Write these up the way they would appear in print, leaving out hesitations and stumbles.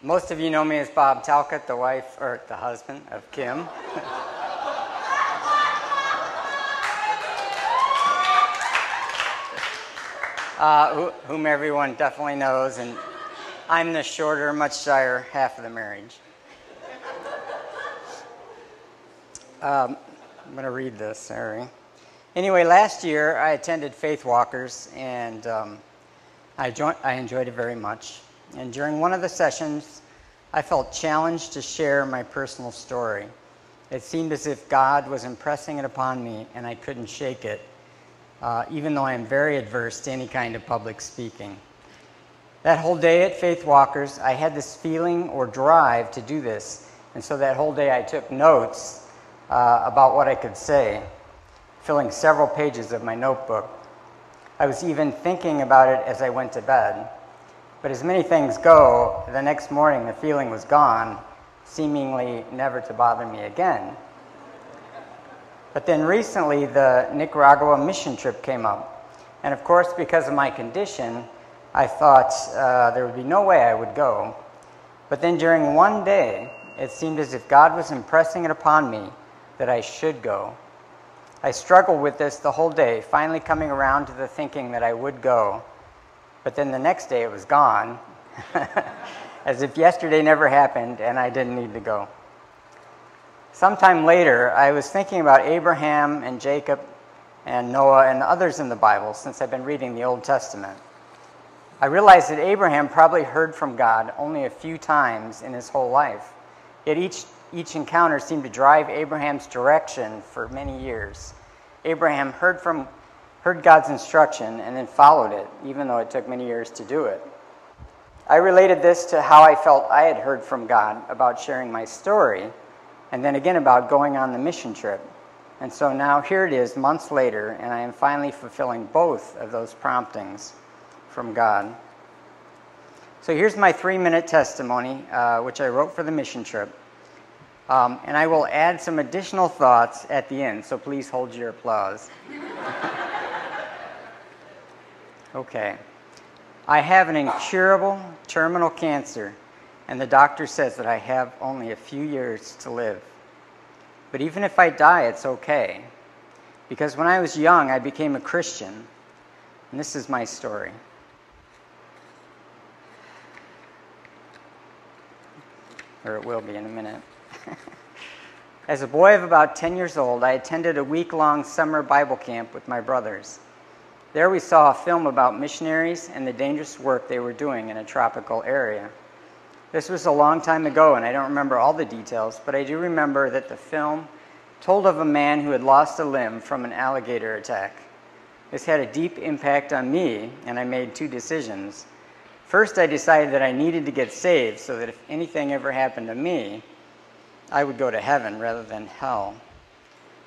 Most of you know me as Bob Talcott, the wife, or the husband of Kim. Whom everyone definitely knows, and I'm the shorter, much shyer half of the marriage. I'm going to read this, sorry. Anyway, last year I attended Faith Walkers, and I enjoyed it very much. And during one of the sessions, I felt challenged to share my personal story. It seemed as if God was impressing it upon me, and I couldn't shake it, even though I am very adverse to any kind of public speaking. That whole day at Faith Walkers, I had this feeling or drive to do this, and so that whole day I took notes about what I could say, filling several pages of my notebook. I was even thinking about it as I went to bed. But as many things go, the next morning the feeling was gone, seemingly never to bother me again. But then recently the Nicaragua mission trip came up. And of course, because of my condition, I thought there would be no way I would go. But then during one day, it seemed as if God was impressing it upon me that I should go. I struggled with this the whole day, finally coming around to the thinking that I would go. But then the next day it was gone, as if yesterday never happened and I didn't need to go. Sometime later, I was thinking about Abraham and Jacob and Noah and others in the Bible since I've been reading the Old Testament. I realized that Abraham probably heard from God only a few times in his whole life, yet each encounter seemed to drive Abraham's direction for many years. Abraham heard God's instruction and then followed it, even though it took many years to do it. I related this to how I felt I had heard from God about sharing my story, and then again about going on the mission trip. And so now here it is, months later, and I am finally fulfilling both of those promptings from God. So here's my 3-minute testimony, which I wrote for the mission trip. And I will add some additional thoughts at the end, so please hold your applause. Okay. I have an incurable terminal cancer, and the doctor says that I have only a few years to live. But even if I die, it's okay, because when I was young, I became a Christian, and this is my story. Or it will be in a minute. As a boy of about 10 years old, I attended a week-long summer Bible camp with my brothers. There we saw a film about missionaries and the dangerous work they were doing in a tropical area. This was a long time ago, and I don't remember all the details, but I do remember that the film told of a man who had lost a limb from an alligator attack. This had a deep impact on me, and I made 2 decisions. First, I decided that I needed to get saved so that if anything ever happened to me, I would go to heaven rather than hell.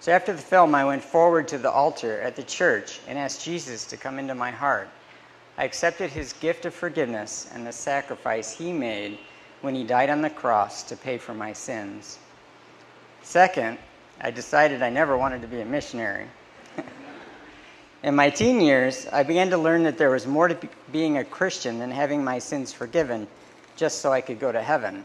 So after the film, I went forward to the altar at the church and asked Jesus to come into my heart. I accepted his gift of forgiveness and the sacrifice he made when he died on the cross to pay for my sins. Second, I decided I never wanted to be a missionary. In my teen years, I began to learn that there was more to being a Christian than having my sins forgiven just so I could go to heaven.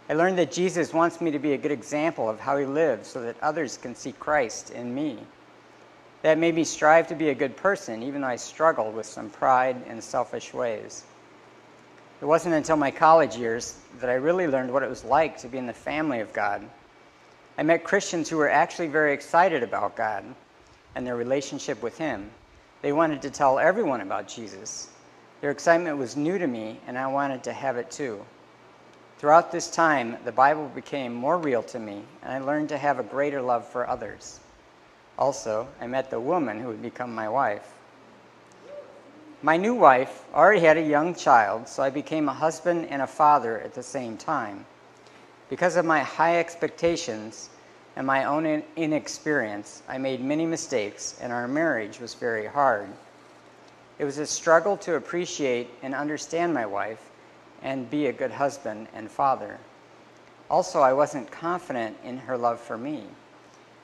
I learned that Jesus wants me to be a good example of how he lived so that others can see Christ in me. That made me strive to be a good person, even though I struggled with some pride and selfish ways. It wasn't until my college years that I really learned what it was like to be in the family of God. I met Christians who were actually very excited about God and their relationship with him. They wanted to tell everyone about Jesus. Their excitement was new to me, and I wanted to have it too. Throughout this time, the Bible became more real to me, and I learned to have a greater love for others. Also, I met the woman who would become my wife. My new wife already had a young child, so I became a husband and a father at the same time. Because of my high expectations and my own inexperience, I made many mistakes, and our marriage was very hard. It was a struggle to appreciate and understand my wife and be a good husband and father. Also, I wasn't confident in her love for me.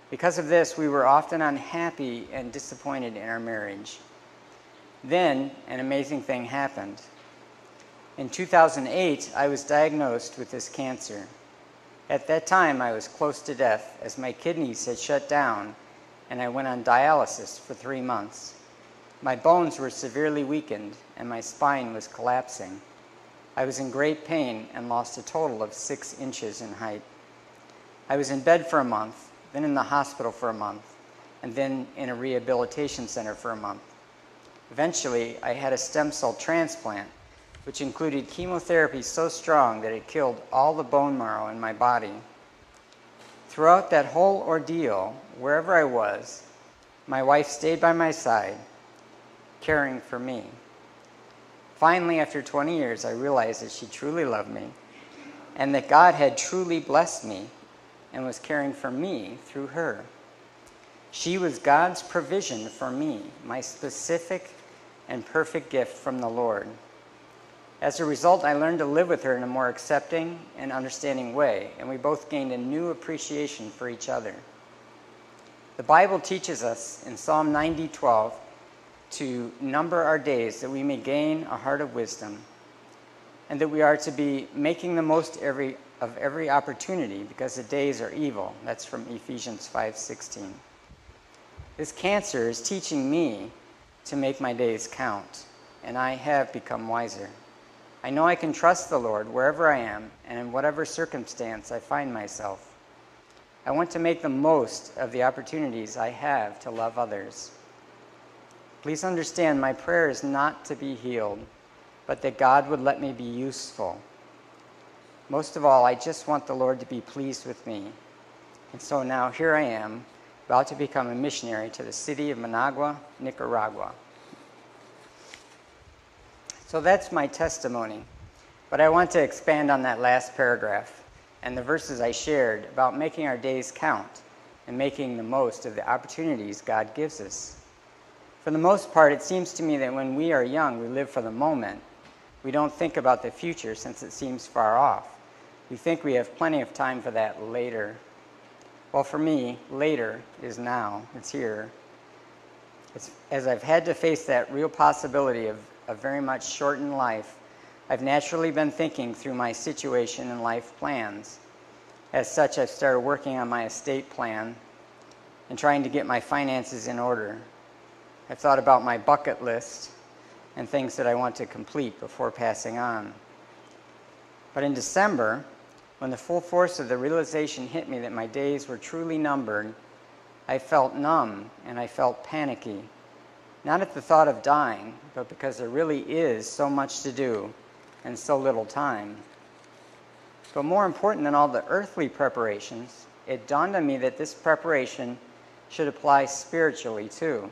Because of this, we were often unhappy and disappointed in our marriage. Then, an amazing thing happened. In 2008, I was diagnosed with this cancer. At that time, I was close to death as my kidneys had shut down and I went on dialysis for 3 months. My bones were severely weakened and my spine was collapsing. I was in great pain and lost a total of 6 inches in height. I was in bed for a month, then in the hospital for a month, and then in a rehabilitation center for a month. Eventually, I had a stem cell transplant, which included chemotherapy so strong that it killed all the bone marrow in my body. Throughout that whole ordeal, wherever I was, my wife stayed by my side, caring for me. Finally, after 20 years, I realized that she truly loved me and that God had truly blessed me and was caring for me through her. She was God's provision for me, my specific and perfect gift from the Lord. As a result, I learned to live with her in a more accepting and understanding way, and we both gained a new appreciation for each other. The Bible teaches us in Psalm 90:12 to number our days that we may gain a heart of wisdom, and that we are to be making the most of every opportunity because the days are evil. That's from Ephesians 5:16. This cancer is teaching me to make my days count, and I have become wiser. I know I can trust the Lord wherever I am and in whatever circumstance I find myself. I want to make the most of the opportunities I have to love others. Please understand, my prayer is not to be healed, but that God would let me be useful. Most of all, I just want the Lord to be pleased with me. And so now here I am, about to become a missionary to the city of Managua, Nicaragua. So that's my testimony, but I want to expand on that last paragraph and the verses I shared about making our days count and making the most of the opportunities God gives us. For the most part, it seems to me that when we are young, we live for the moment. We don't think about the future since it seems far off. We think we have plenty of time for that later. Well, for me, later is now. It's here. As I've had to face that real possibility of a very much shortened life, I've naturally been thinking through my situation and life plans. As such, I've started working on my estate plan and trying to get my finances in order. I've thought about my bucket list and things that I want to complete before passing on. But in December, when the full force of the realization hit me that my days were truly numbered, I felt numb and I felt panicky. Not at the thought of dying, but because there really is so much to do and so little time. But more important than all the earthly preparations, it dawned on me that this preparation should apply spiritually too.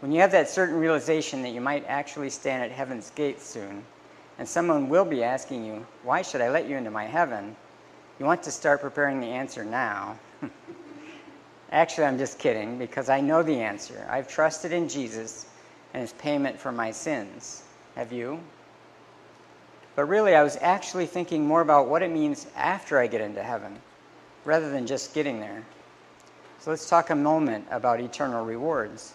When you have that certain realization that you might actually stand at heaven's gate soon, and someone will be asking you, "Why should I let you into my heaven?" you want to start preparing the answer now. Actually, I'm just kidding, because I know the answer. I've trusted in Jesus and his payment for my sins. Have you? But really, I was actually thinking more about what it means after I get into heaven, rather than just getting there. So let's talk a moment about eternal rewards.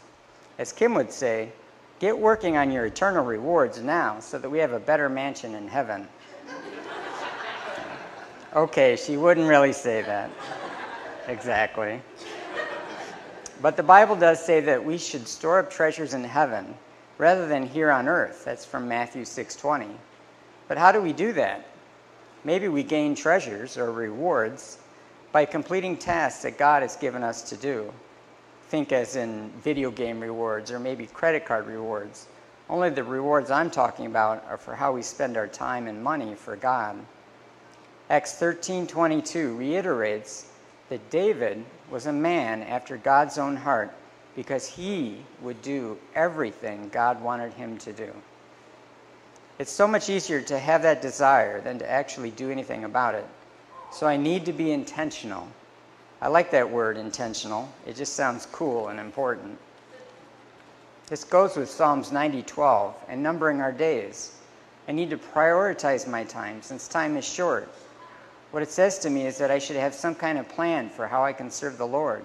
As Kim would say, get working on your eternal rewards now so that we have a better mansion in heaven. Okay, she wouldn't really say that. Exactly. But the Bible does say that we should store up treasures in heaven rather than here on earth. That's from Matthew 6:20. But how do we do that? Maybe we gain treasures or rewards by completing tasks that God has given us to do. Think as in video game rewards or maybe credit card rewards. Only the rewards I'm talking about are for how we spend our time and money for God. Acts 13:22 reiterates that David was a man after God's own heart because he would do everything God wanted him to do. It's so much easier to have that desire than to actually do anything about it. So I need to be intentional. I like that word, intentional. It just sounds cool and important. This goes with Psalms 90:12 and numbering our days. I need to prioritize my time since time is short. What it says to me is that I should have some kind of plan for how I can serve the Lord.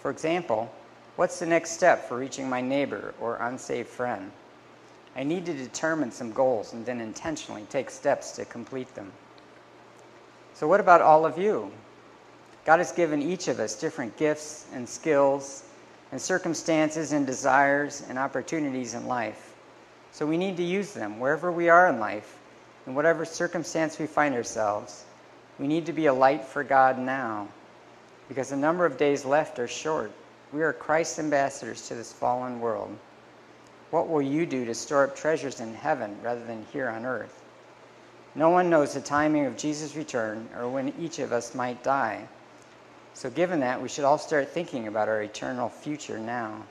For example, what's the next step for reaching my neighbor or unsaved friend? I need to determine some goals and then intentionally take steps to complete them. So what about all of you? God has given each of us different gifts and skills and circumstances and desires and opportunities in life. So we need to use them wherever we are in life, in whatever circumstance we find ourselves. We need to be a light for God now, because the number of days left are short. We are Christ's ambassadors to this fallen world. What will you do to store up treasures in heaven rather than here on earth? No one knows the timing of Jesus' return or when each of us might die. So given that, we should all start thinking about our eternal future now.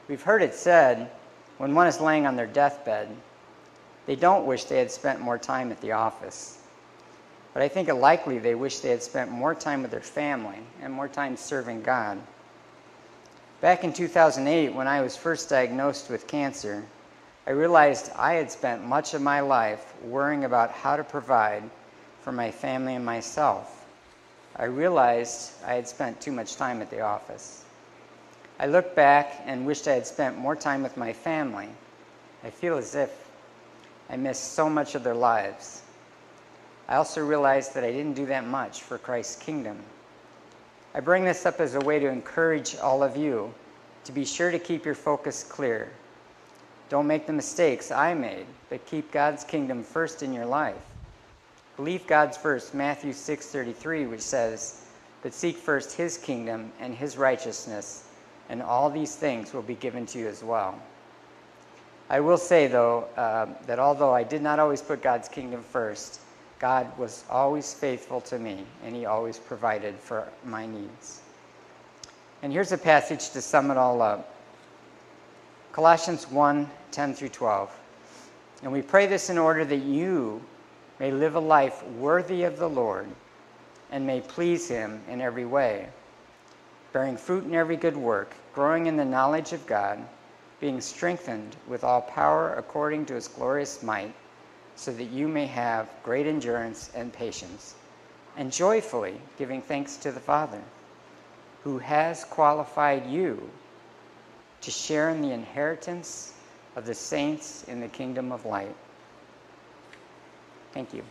We've heard it said, when one is laying on their deathbed, they don't wish they had spent more time at the office. But I think it likely they wish they had spent more time with their family and more time serving God. Back in 2008, when I was first diagnosed with cancer, I realized I had spent much of my life worrying about how to provide for my family and myself. I realized I had spent too much time at the office. I looked back and wished I had spent more time with my family. I feel as if I missed so much of their lives. I also realized that I didn't do that much for Christ's kingdom. I bring this up as a way to encourage all of you to be sure to keep your focus clear. Don't make the mistakes I made, but keep God's kingdom first in your life. Believe God's verse, Matthew 6:33, which says, "But seek first his kingdom and his righteousness, and all these things will be given to you as well." I will say, though, that although I did not always put God's kingdom first, God was always faithful to me, and he always provided for my needs. And here's a passage to sum it all up. Colossians 1:10-12. "And we pray this in order that you may live a life worthy of the Lord and may please him in every way, bearing fruit in every good work, growing in the knowledge of God, being strengthened with all power according to his glorious might, so that you may have great endurance and patience, and joyfully giving thanks to the Father, who has qualified you to share in the inheritance of the saints in the kingdom of light." Thank you.